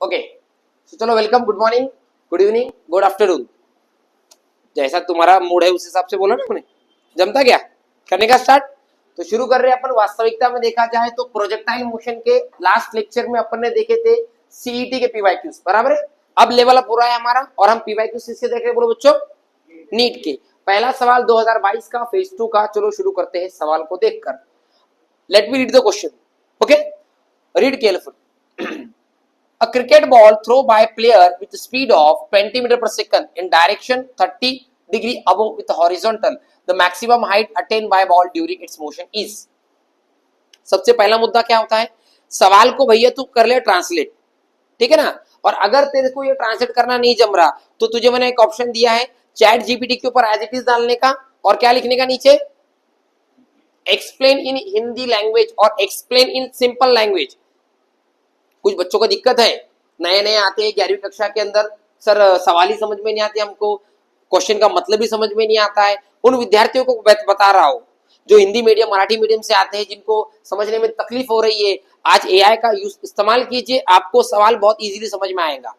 Okay चलो welcome, good morning, good evening, good afternoon, जैसा तुम्हारा मूड है उस हिसाब से बोलो ना। हमने जमता क्या करने का स्टार्ट। तो शुरू कर रहे हैं अपन। वास्तविकता में देखा जाए तो प्रोजेक्टाइल मोशन के लास्ट लेक्चर में अपन ने देखे थे सीईटी के पीवाईक्यूज, बराबर है। अब लेवल अप हो रहा है हमारा और हम पीवाईक्यूज किसके देख रहे हैं बोलो बच्चों? नीट के। पहला सवाल 2022 का फेज 2 का। चलो शुरू करते हैं सवाल को देखकर। Let me read the question. Okay, read careful. A cricket ball thrown by a player with a speed of 20 meter per second in direction 30 degree above with horizontal. The maximum height attained by ball during its motion is. सबसे पहला मुद्दा क्या होता है? सवाल को भैया तू कर ले ट्रांसलेट, ठीक है ना। और अगर तेरे को ये ट्रांसलेट करना नहीं जम रहा तो तुझे मैंने एक ऑप्शन दिया है चैट जीपीटी के ऊपर एज इट इज डालने का और क्या लिखने का नीचे, एक्सप्लेन इन हिंदी लैंग्वेज और एक्सप्लेन इन सिंपल लैंग्वेज। कुछ बच्चों को दिक्कत है, नए नए आते हैं 11वीं कक्षा के अंदर, सर सवाल ही समझ में नहीं आते, हमको क्वेश्चन का मतलब ही समझ में नहीं आता है। उन विद्यार्थियों को बता रहा हूं जो हिंदी मीडियम मराठी मीडियम से आते हैं, जिनको समझने में तकलीफ हो रही है, आज एआई का यूज इस्तेमाल कीजिए, आपको सवाल बहुत इजीली समझ में आएगा।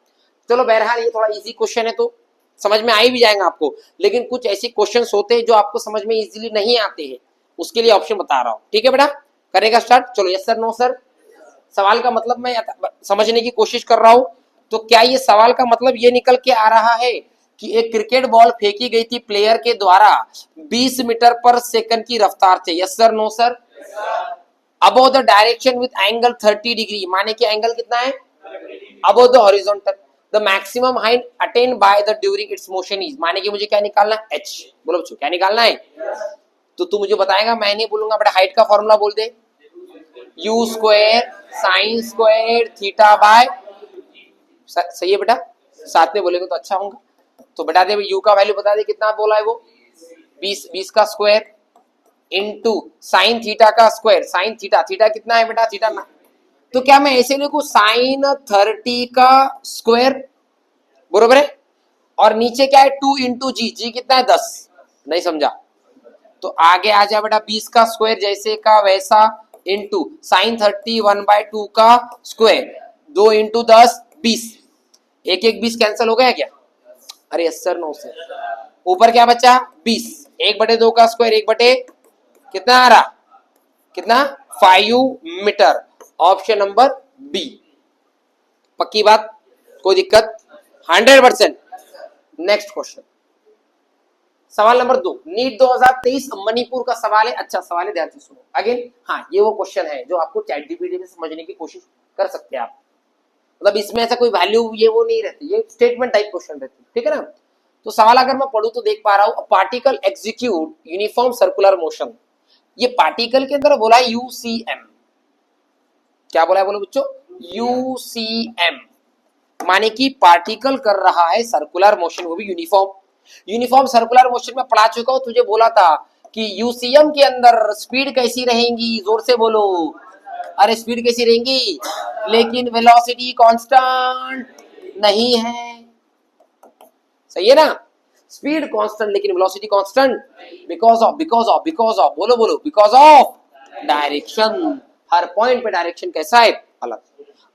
चलो बहरहाल ये थोड़ा इजी क्वेश्चन है तो समझ में आ ही भी जाएगा आपको, लेकिन कुछ ऐसे क्वेश्चन होते हैं जो आपको समझ में इजीली नहीं आते हैं, उसके लिए ऑप्शन बता रहा हूँ। ठीक है बेटा, करेगा स्टार्ट। चलो यस सर, नो सर। सवाल का मतलब मैं समझने की कोशिश कर रहा हूं। तो क्या ये सवाल का मतलब ये निकल के आ रहा है कि एक क्रिकेट बॉल फेंकी गई थी प्लेयर के द्वारा 20 मीटर पर सेकंड की रफ्तार से? Yes sir, no sir. Above the direction with angle 30 degree, माने कि एंगल कितना है? Above the horizontal. The maximum height attain by the during its motion is, माने कि मुझे क्या निकालना है? एच। बोलो बच्चों क्या निकालना है? तो तू मुझे बताएगा, मैं नहीं बोलूंगा बेटा। हाइट का फॉर्मूला बोल दे, u square sine square theta by, सही है बेटा, साथ में बोलेंगे तो अच्छा होगा। तो बता दे यू का वैल्यू बता दे कितना बोला है वो, 20 का स्क्वायर इनटू साइन थीटा का स्क्वायर। साइन थीटा, थीटा कितना है बेटा? थीटा ना, तो क्या मैं ऐसे लिखूं साइन 30 का स्क्वायर, बरोबर है। और नीचे क्या है? 2 इंटू जी, जी कितना है? 10। नहीं समझा तो आगे आ जा बेटा, 20 का स्क्वायर जैसे का वैसा इंटू साइन 30 1/2 का स्क्वायर, 2 इंटू 10 20, एक एक 20 कैंसिल हो गया क्या? अरे यस सर, नो सर। ऊपर क्या बचा? 20, 1/2 का स्क्वायर 1/, कितना आ रहा? कितना? 5 मीटर। Option number B. पक्की बात, कोई दिक्कत? 100%। नेक्स्ट क्वेश्चन, सवाल नंबर 2, नीट 2023 मणिपुर का सवाल है। अच्छा सवाल है, ध्यान से सुनो अगेन। हाँ, ये वो क्वेश्चन है जो आपको चैट जीपीटी में समझने की कोशिश कर सकते हैं आप, मतलब इसमें ऐसा कोई वैल्यू ये वो नहीं रहती, ये स्टेटमेंट टाइप क्वेश्चन रहती है, ठीक है ना। तो सवाल अगर मैं पढ़ूं तो देख पा रहा हूं, particle execute uniform circular motion. ये पार्टिकल के अंदर बोला है यूसीएम। क्या बोला है बोलो बच्चों? यूसीएम, माने कि पार्टिकल कर रहा है सर्कुलर मोशन, वो भी यूनिफॉर्म। यूनिफॉर्म सर्कुलर मोशन में पढ़ा चुका हूं, तुझे बोला था कि यूसीएम के अंदर स्पीड कैसी रहेंगी, जोर से बोलो। अरे स्पीड कैसी रहेंगी, लेकिन वेलोसिटी कांस्टेंट नहीं है, सही है ना। स्पीड कांस्टेंट लेकिन वेलोसिटी कांस्टेंट, बिकॉज ऑफ बोलो बोलो, because of direction. Her point पे डायरेक्शन कैसा है? अलग।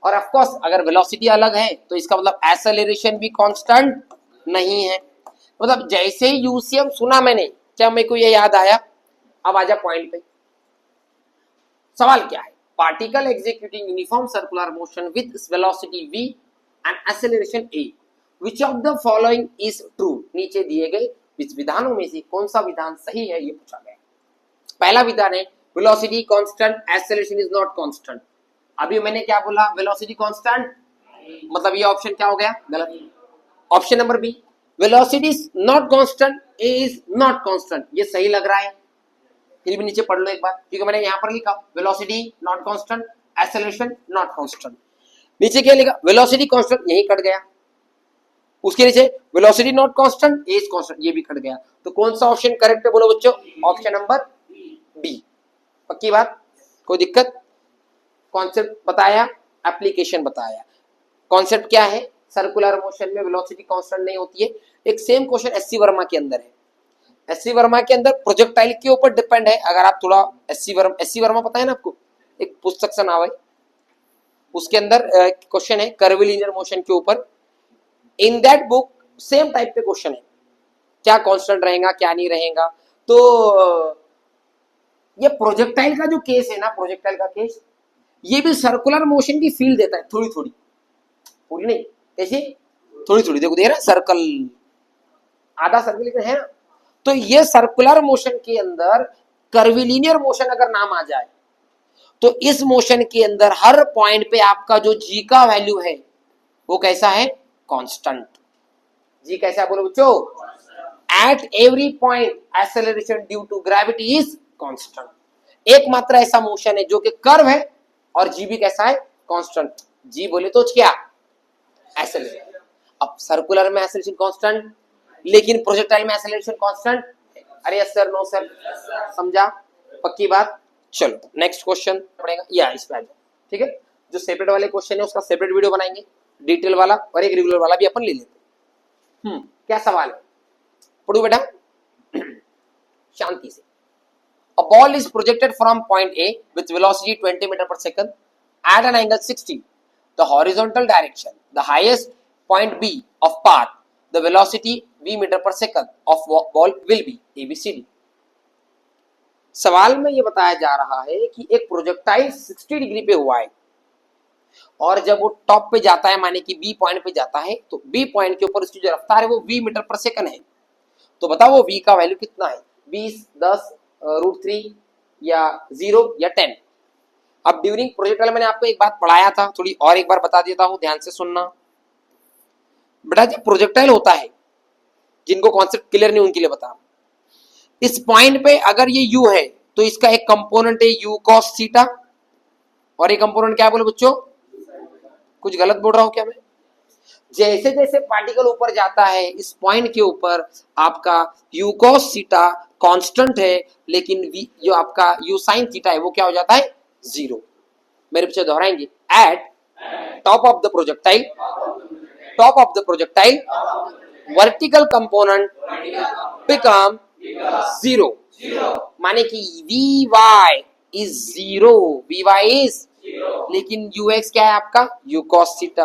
और ऑफ कोर्स अगर वेलोसिटी अलग है तो इसका मतलब एक्सेलरेशन भी कांस्टेंट नहीं है। मतलब जैसे ही यूसीएम सुना मैंने, क्या मेरे को ये याद आया? अब आजा पॉइंट पे। सवाल क्या है? Particle executing uniform circular motion with velocity v and acceleration a, which of the following is true? नीचे दिए गए इस विधानों में से कौन सा विधान सही है, ये पूछा गया। पहला विधान है velocity constant, acceleration is not constant. अभी मैंने क्या बोला? वेलोसिटी कांस्टेंट, मतलब ये ऑप्शन क्या हो गया? गलत। Option number B, velocity is not constant, A is not constant, ये सही लग रहा है। फिर भी नीचे पढ़ लो एक बार, क्योंकि मैंने यहां पर लिखा velocity not constant, acceleration not constant. नीचे क्या लिखा? वेलोसिटी कांस्टेंट, यही कट गया। उसके नीचे velocity not constant, A is constant, ये भी कट गया। तो कौन सा ऑप्शन करेक्ट है बोलो बच्चों? Option number B. पक्की बात, कोई दिक्कत? कॉन्सेप्ट बताया, एप्लीकेशन बताया। कॉन्सेप्ट क्या है? सर्कुलर मोशन में वेलोसिटी कांस्टेंट नहीं होती है। एक सेम क्वेश्चन एससी वर्मा के अंदर है। एससी वर्मा के अंदर प्रोजेक्टाइल के ऊपर डिपेंड है। अगर आप थोड़ा एससी वर्मा पता है ना आपको, एक पुस्तक से नाम है, उसके अंदर क्वेश्चन है कर्विलिनियर मोशन के ऊपर। In that book same type पे क्वेश्चन है, क्या कांस्टेंट रहेगा क्या नहीं रहेगा। तो ये प्रोजेक्टाइल का जो केस है ना, प्रोजेक्टाइल का केस, ये भी सर्कुलर मोशन की फील देता है थोड़ी थोड़ी, पूरी नहीं, कैसी थोड़ी थोड़ी, देखो देख रहा है सर्कल, आधा सर्कल लेकिन है ना। तो ये सर्कुलर मोशन के अंदर कर्विलिनियर मोशन अगर नाम आ जाए तो इस मोशन के अंदर हर पॉइंट पे आपका जो जी का वैल्यू है वो कैसा है, कांस्टेंट। जी कैसा है बोलो बच्चों, at every point acceleration due to gravity is constant. एकमात्र ऐसा मोशन है जो कि कर्व है और जी भी कैसा है, कांस्टेंट। जी बोले तो क्या, एक्सेलरेशन। अब सर्कुलर में एक्सेलरेशन कांस्टेंट, लेकिन प्रोजेक्टाइल में एक्सेलरेशन कांस्टेंट। अरे यस सर, नो सर, समझा, पक्की बात। चलो नेक्स्ट क्वेश्चन पड़ेगा या इस पे, ठीक है। जो सेपरेट वाले क्वेश्चन है उसका सेपरेट वीडियो बनाएंगे, डिटेल वाला और एक रेगुलर वाला भी अपन ले लेते। क्या सवाल है, पढ़ू बेटा शांति से। A ball is projected from point A with velocity 20 meter per second at an angle 60, the horizontal direction, the highest point B of path, the velocity v meter per second of ball will be ABCD। सवाल में ये बताया जा रहा है कि एक projectile 60 degree पे हुआ है और जब वो टॉप पे जाता है, माने कि बी पॉइंट पे जाता है, तो बी पॉइंट के ऊपर उसकी जो रफ्तार है वो v मीटर पर सेकंड है। तो बताओ वो v का वैल्यू कितना है, 20, 10, √3 या 0 या 10। अब ड्यूरिंग प्रोजेक्टाइल मैंने आपको एक बात पढ़ाया था, थोड़ी और एक बार बता देता हूं, ध्यान से सुनना बेटा। जब प्रोजेक्टाइल होता है, जिनको कॉन्सेप्ट क्लियर नहीं उनके लिए बता, इस पॉइंट पे अगर ये u है तो इसका एक कंपोनेंट है u cos थीटा और एक कंपोनेंट क्या बोले बच्चों, कुछ गलत बोल रहा हूं क्या मैं। जैसे जैसे पार्टिकल ऊपर जाता है इस पॉइंट के ऊपर आपका u cos थीटा कांस्टेंट है, लेकिन v जो आपका u sin थीटा है वो क्या हो जाता है, 0। मेरे पीछे दोहराएंगे, eight top of the projectile, top of the projectile vertical component become 0, माने कि vy इज 0, vy इज, लेकिन ux क्या है आपका, u cos थीटा।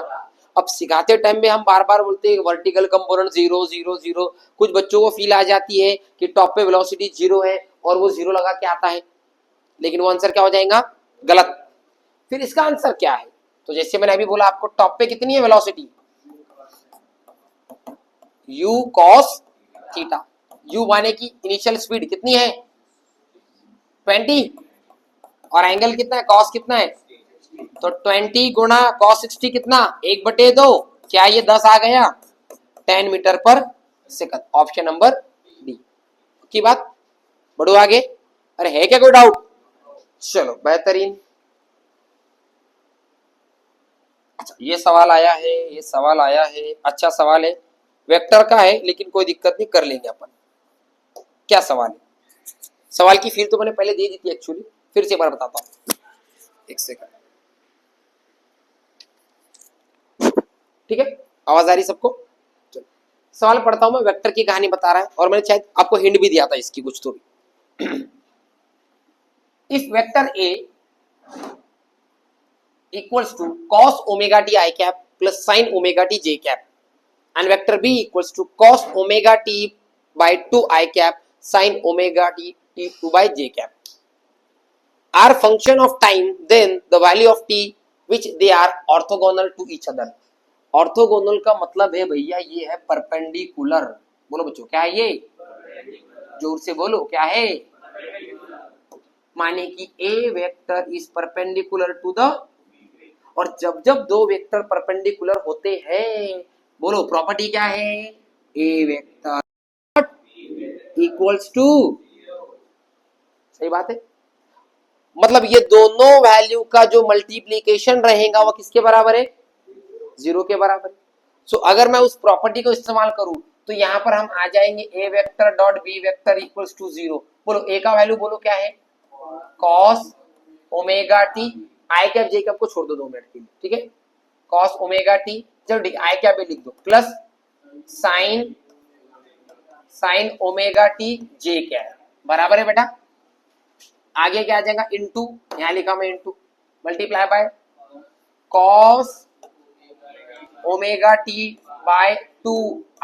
अब सिखाते टाइम में हम बार बार बोलते हैं वर्टिकल कंपोनेंट 0 0 0, कुछ बच्चों को फील आ जाती है कि टॉप पे वेलोसिटी 0 है और वो 0 लगा के आता है, लेकिन वो आंसर क्या हो जाएगा, गलत। फिर इसका आंसर क्या है, तो जैसे मैंने अभी बोला आपको, टॉप पे कितनी है velocity, u cos theta, u माने की इनिशियल स्पीड कितनी है 20 और एंगल कितना है, cos कितना है, तो 20 गुणा cos 60 कितना, 1/2, क्या ये 10 आ गया, 10 मीटर पर सेकंड। ऑप्शन नंबर डी की बात। बढ़ो आगे, अरे है क्या कोई डाउट, चलो बेहतरीन। अच्छा ये सवाल आया है, ये सवाल आया है, अच्छा सवाल है, वेक्टर का है लेकिन कोई दिक्कत नहीं, कर लेंगे अपन। क्या सवाल है, सवाल की फील तो मैंने पहले दे दी थी एक्चुअली, फिर से एक बार बताता हूं, एक सेकंड, ठीक है, आवाज आ रही सबको। चलो सवाल पढ़ता हूं मैं, वेक्टर की कहानी बता रहा है और मैंने शायद आपको हिंट भी दिया था इसकी कुछ तो भी। If vector a equals to cos omega t I cap plus sin omega t j cap and vector b equals to cos omega t by 2 I cap sin omega t 2 by j cap are function of time, then the value of t which they are orthogonal to each other। Orthogonal का मतलब है भैया ये है perpendicular. बोलो बच्चों क्या है ये, जोर से बोलो क्या है, माने कि A vector is perpendicular to the, और जब जब दो वेक्टर परपेंडिकुलर होते हैं, बोलो प्रॉपर्टी क्या है, ए वेक्टर इक्वल्स टू, सही बात है, मतलब ये दोनों वैल्यू का जो मल्टीप्लीकेशन रहेगा वो किसके बराबर है, 0 के बराबर। सो अगर मैं उस प्रॉपर्टी को इस्तेमाल करूं तो यहां पर हम आ जाएंगे A vector dot B vector equals to 0। बोलो ए का वैल्यू बोलो क्या है, कॉस ओमेगा टी, आई कैप जे कैप को छोड़ दो 2 मिनट के लिए, ठीक है, कॉस ओमेगा टी, चलो ठीक आई कैप लिख दो, plus sine omega t j cap, बराबर है बेटा। आगे क्या आ जाएगा, इनटू, यहां लिखा मैं into, multiply by cos omega t by 2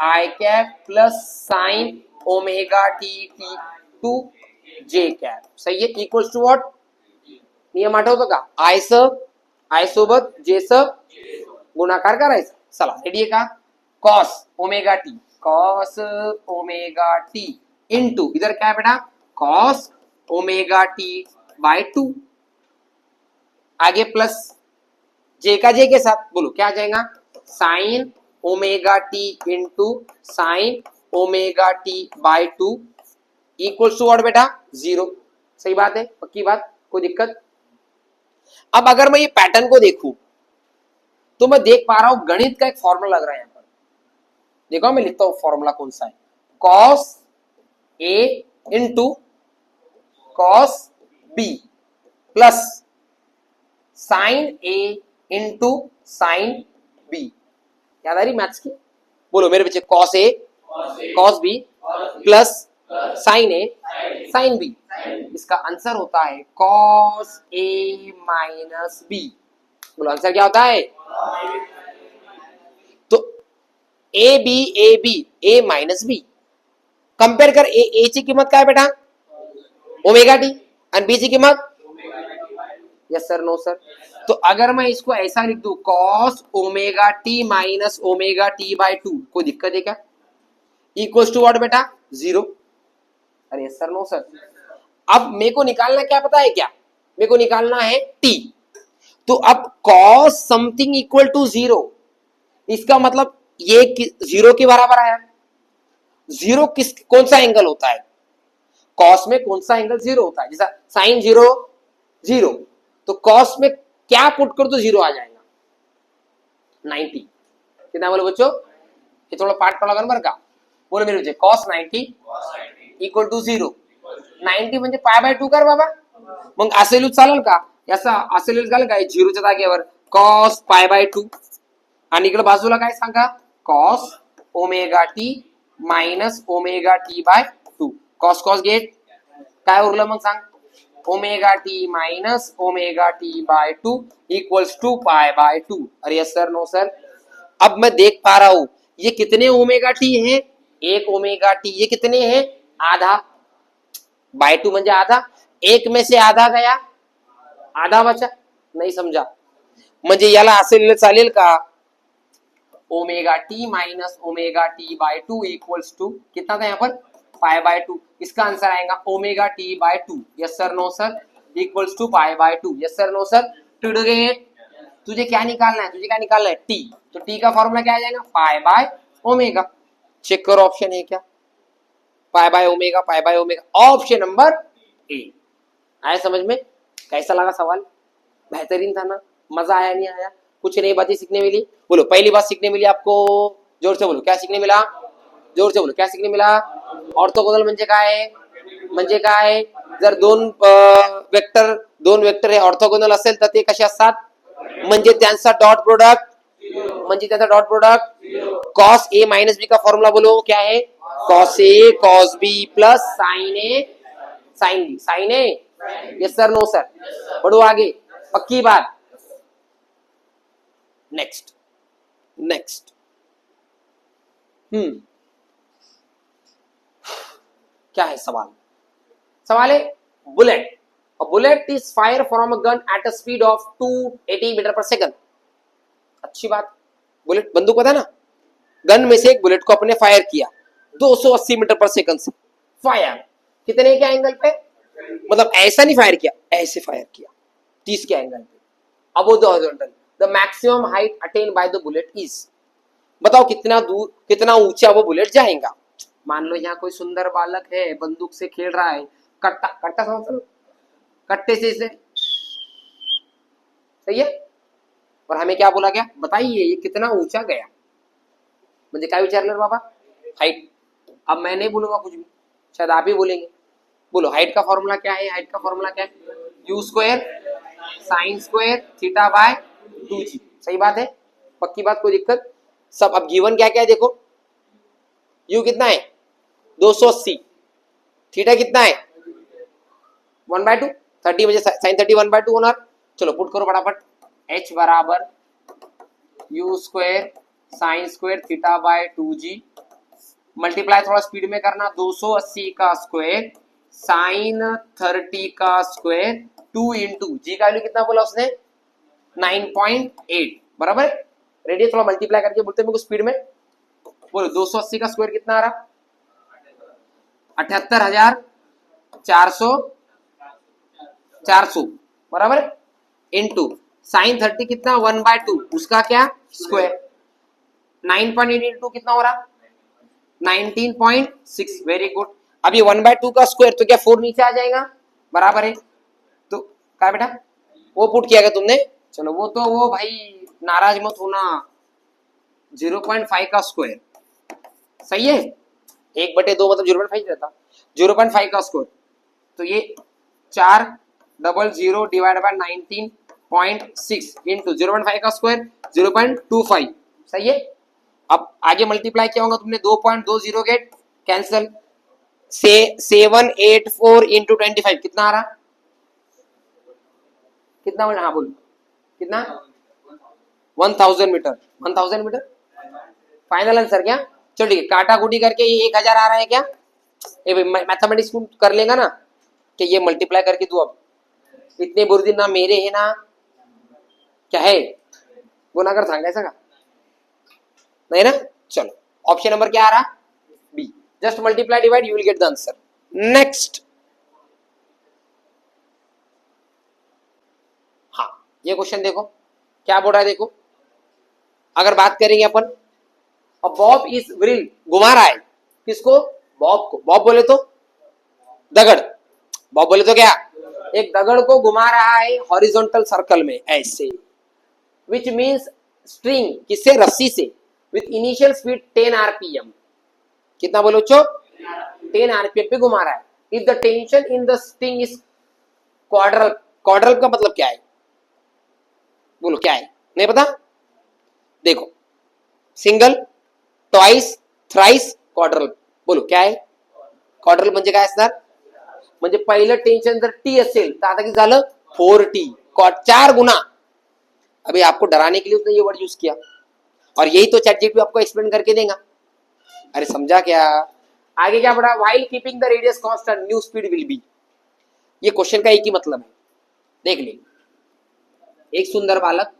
i cap plus sine omega t t 2 j cap. सही आहे. Equals to what. नियम आठवतो का. आय सोबत जे स गुणाकार करायचा. चला रेडी आहे का. कॉस ओमेगा टी इंटू इधर क्या है बेटा कॉस ओमेगा टी बाय 2 आगे प्लस जे का जे के साथ बोलो क्या आ जाएगा sine omega t into sine omega t by 2 equals to what बेटा 0. सही बात है. पक्की बात. कोई दिक्कत. अब अगर मैं ये पैटर्न को देखूं तो मैं देख पा रहा हूं गणित का एक फॉर्मूला लग रहा है. यहाँ पर देखो मैं लिखता हूं फॉर्मूला कौन सा है. Cos A into cos B plus sine A into sine B. याद आ रही मैथ्स की. बोलो मेरे बच्चे. Cos A cos B plus sine A sine B. इसका आंसर होता है कॉस ए माइनस बी. बोलो आंसर क्या होता है. तो A B A minus B compare कर. ए ची किंमत काय बेटा ओमेगा टी आणि बी ची किंमत यस सर नो सर. तो अगर मैं इसको ऐसा लिख दूं cos omega t minus omega t by 2 कोई दिक्कत है क्या. इक्वल्स टू व्हाट बेटा 0. अरे यस सर नो सर. अब मेरे को निकालना क्या पता है क्या. मेरे को निकालना है टी. तो अब कॉस समथिंग इक्वल टू 0 इसका मतलब ये 0 के बराबर आया. 0 किस कौन सा एंगल होता है. कॉस में कौन सा एंगल 0 होता है. जैसा साइन 0 तो कॉस में क्या पुट कर तो 0 आ जाएगा 90. कितना बोलो बच्चों. ये थोड़ा पाठ पड़ा बरं का. बोलो मेरे बच्चे कॉस 90 इक्वल टू 0. 90 म्हणजे पाय बाय 2 कर बाबा. मग असे लिहू चालेल का. याचा असे लिहू चालेल का 0च्या जागेवर कॉस पाय बाय 2 आणि इकडे बाजूला काय सांगा cos omega t minus omega t by 2. Cos cos गेट काय उरलं मग सांग. Omega t minus omega t by 2 equals to pi by 2. अरे यस सर नो सर. अब मैं देख पा रहा हूं ये कितने ओमेगा टी है. एक ओमेगा टी. ये कितने हैं आधा बाय 2 म्हणजे आधा. एक में से आधा गया आधा बचा. नहीं समझा. म्हणजे याला असे लिहिलं चालेल का omega t minus omega t by 2 equals to कितना था यहाँ पर पाई बाय 2. इसका आंसर आएगा omega t by 2. Yes sir no sir equals to pi by 2. Yes sir no sir. तुझे क्या निकालना है. तुझे क्या निकालना है टी. तो टी का फॉर्मूला क्या आ जाएगा पाई बाय ओमेगा. चेक करो ऑप्शन है क्या pi by omega option number A. आया समझ में. कैसा लगा सवाल. बेहतरीन था ना. मजा आया नहीं आया. कुछ नई बातें सीखने मिली. बोलो पहली बात सीखने मिली आपको. जोर से बोलो क्या सीखने मिला. जोर से बोलो क्या सीखने मिला. ऑर्थोगोनल म्हणजे काय जर दोन वेक्टर हे ऑर्थोगोनल असेल तर ते कसे असतात म्हणजे त्यांचा dot product cos A minus B का फॉर्मूला बोलो क्या है cos A cos B plus sine A sine B. Sign A yes sir no sir. बढ़ो आगे. पक्की बात. नेक्स्ट क्या है सवाल है bullet. A bullet is fired from a gun at a speed of 280 metre पर सेकंड. अच्छी बात. बुलेट बंदूक पता ना. गन में से एक बुलेट को अपने फायर किया 280 मीटर पर सेकंड से. फायर कितने के एंगल पे मतलब ऐसा नहीं फायर किया ऐसे फायर किया 30 के एंगल पे. अब the horizontal the maximum height attain by the bullet is. बताओ कितना दूर कितना ऊंचा वो बुलेट जाएगा. मान लो यहाँ कोई सुंदर बालक है बंदूक से खेल रहा है. कट्टा समझ कट्टे से इसे सही है. और हमें क्या बोला गया बताइए ये कितना ऊंचा गया. म्हणजे काय विचारलं बाबा हाइट. अब मैं नहीं बोलूंगा कुछ भी शायद आप ही बोलेंगे. बोलो हाइट का फॉर्मूला क्या है. हाइट का फॉर्मूला क्या है you square sine square theta bye 2g. सही बात है. पक्की बात. कोई दिक्कत सब. अब गिवन क्या क्या है देखो. यू कितना है 280. थीटा कितना है 1/2. 30 म्हणजे साइन 30 1/2 होणार. चलो पुट करो फटाफट. h बराबर you square sine square theta bye 2g multiply थोड़ा स्पीड में करना 280 का स्क्वायर साइन 30 का स्क्वायर 2 इंटू जी का वैल्यू कितना बोला उसने 9.8 बराबर। रेडियस थोड़ा मल्टीप्लाई करके बोलते हैं स्पीड में बोलो 280 का स्क्वायर कितना आ रहा 78,400 बराबर इंटू साइन 30 कितना 1/2 उसका क्या स्क्वायर 9.8 इंटू कितना हो रहा 19.6 वेरी गुड। अब ये 1/2 का स्क्वायर तो क्या 4 नीचे आ जाएगा बराबर है तो क्या बेटा वो पुट किया गया तुमने चलो वो भाई नाराज मत होना 0.5 का स्क्वायर सही है 1/2 मतलब 0.5 रहता 0.5 का स्क्वायर तो ये 400 डिवाइड बाय 19.6 इंटू 0.5 का स्क्वायर 0.25 सही है। अब आगे मल्टीप्लाई क्या होगा तुमने 2.20 गेट कैंसिल से 784 इंटू 25 कितना आ रहा कितना बोला हाँ बोलो कितना 1000 मीटर 1000 मीटर फाइनल आंसर क्या चलो ठीक है काटा कुटी करके ये 1000 आ रहा है क्या मैथमेटिक्स कर लेगा ना कि ये मल्टीप्लाई करके दो अब इतने बुरे ना मेरे है ना क्या है गुनाकर सांगायचं का नहीं ना चलो ऑप्शन नंबर क्या आ रहा be just multiply divide you will get the answer. Next हाँ ये क्वेश्चन देखो क्या बोल रहा है देखो अगर बात करेंगे अपन बॉब इज व्रिल घुमा रहा है किसको बॉब को बॉब बोले तो दगड़ बॉब बोले तो क्या एक दगड़ को घुमा रहा है हॉरिजॉन्टल सर्कल में ऐसे विच मीन्स स्ट्रिंग किससे रस्सी से विथ इनिशियल स्पीड 10 आरपीएम कितना बोलो चो 10 आरपीएम पे घुमा रहा है if the tension in the string is quadruple quadruple का मतलब क्या है बोलो क्या है नहीं पता देखो सिंगल ट्वाइस थ्राइस क्वाड्रल बोलो क्या आहे क्वाड्रल म्हणजे काय असणार म्हणजे पहिलं टेंशन जर टी असेल तर आता किती झालं 4t 4 गुना अभी आपको डराने के लिए उसने ये वर्ड यूज किया और यही तो चैट जीपीटी आपको एक्सप्लेन करके देगा अरे समझा क्या आगे क्या पढ़ा while keeping the radius constant new speed will be ये क्वेश्चन का एक ही मतलब है देख ले एक सुंदर बालक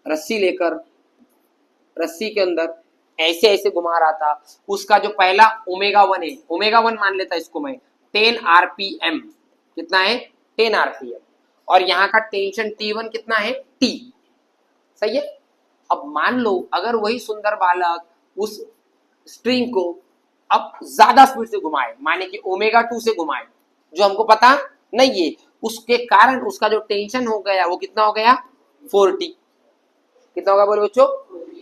रस्सी लेकर रस्सी के अंदर ऐसे ऐसे घुमा रहा था उसका जो पहला ओमेगा 1 है ओमेगा 1 मान लेता इसको मैं 10 आरपीएम कितना है 10 आरपीएम और यहाँ का टेंशन T1 कितना है T सही है। अब मान लो अगर वही सुंदर बालक उस स्ट्रिंग को अब ज्यादा स्पीड से घुमाए माने कि ओमेगा 2 से घुमाए जो हमको पता नहीं है उसके कारण उसका जो टेंशन हो गया वो कितना हो गया 4t कितना होगा बोलो बच्चों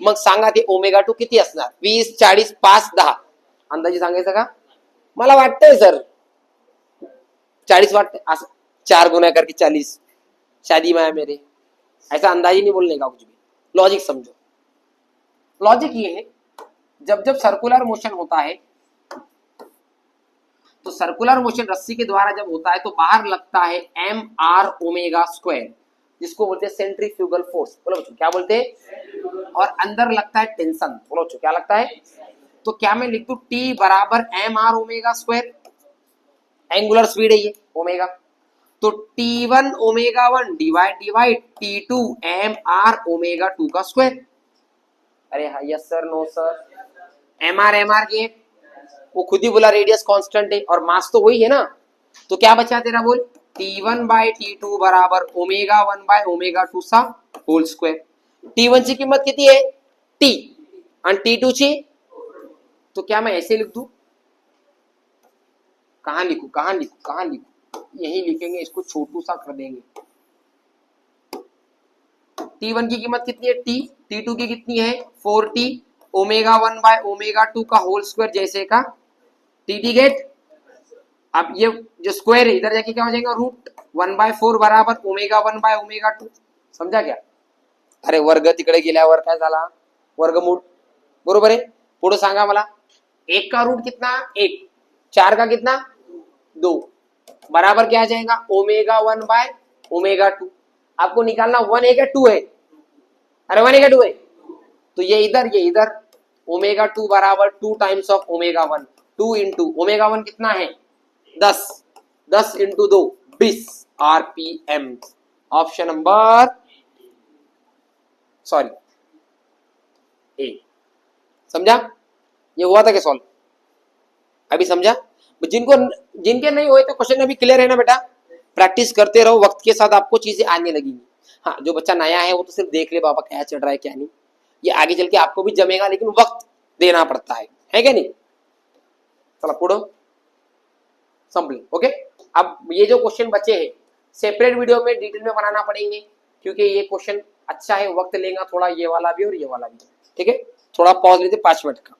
मग सांगा ते ओमेगा 2 किती असणार 20 40 5 10 अंदाजे सांगायचं का मला वाटतंय सर 40 वाटतंय असं 4 गुना करके 40 शादी में है मेरे ऐसा अंदाजी नहीं बोलने का कुछ भी लॉजिक समझो लॉजिक ये है जब जब सर्कुलर मोशन होता है तो सर्कुलर मोशन रस्सी के द्वारा जब होता है तो बाहर लगता है एम आर ओमेगा स्क्वायर जिसको बोलते हैं सेंट्रीफ्यूगल फोर्स बोलो बच्चों क्या बोलते हैं और अंदर लगता है टेंशन बोलो बच्चों क्या लगता है तो क्या मैं लिख दूं टी बराबर m r omega square angular speed है ये ओमेगा तो T1 omega 1 divide T2 m r omega 2 का स्क्वायर अरे हाँ yes sir no sir m r के वो खुद ही बोला रेडियस कांस्टेंट है और मास तो वही है ना तो क्या बचा तेरा बोल T1 बाय T2 बराबर ओमेगा 1 बाय ओमेगा 2 सा होल स्क्वायर T1 ची किंमत किती आहे T आणि T2 ची तो क्या मैं ऐसे लिख दूं कहां लिखूं यही लिखेंगे इसको छोटू सा कर देंगे T1 की कीमत कितनी है T T2 की कितनी है 4t ओमेगा 1 बाय ओमेगा 2 का होल स्क्वायर जैसे का टी गेट अब ये जो स्क्वायर है इधर जाके क्या हो जाएगा रूट 1/4 बराबर ओमेगा 1 बाय ओमेगा 2 समझा क्या अरे वर्ग तिकडे गेल्यावर काय झाला वर्गमूळ बरोबर आहे पुढे सांगा मला 1 का रूट कितना 1 4 का कितना 2 बराबर क्या आ जाएगा ओमेगा 1 बाय ओमेगा 2 आपको निकालना 1 है क्या 2 है अरे 1 2 है, तो ये इधर ओमेगा 2 बराबर 2 times of omega 1, 2 into omega 1 कितना है 10, 10 into 2 20 RPM. Option number sorry A. समझा? ये हुआ था क्या सॉल्व? अभी समझा? जिनके नहीं हुए तो क्वेश्चन अभी क्लियर है ना बेटा? प्रैक्टिस करते रहो, वक्त के साथ आपको चीजें आने लगेंगी। हाँ, जो बच्चा नया है वो तो सिर्फ देख ले बाबा क्या चल रहा है क्या नहीं, ये आगे चल के आपको भी जमेगा, लेकिन वक्त देना पड़ता है क्या नहीं? चलो पुढो संपले। ओके, अब ये जो क्वेश्चन बचे हैं सेपरेट वीडियो में डिटेल में बनाना पड़ेंगे, क्योंकि ये क्वेश्चन अच्छा है, वक्त लेगा थोड़ा, ये वाला भी और ये वाला भी। ठीक है, थोड़ा पॉज लेते 5 मिनट का।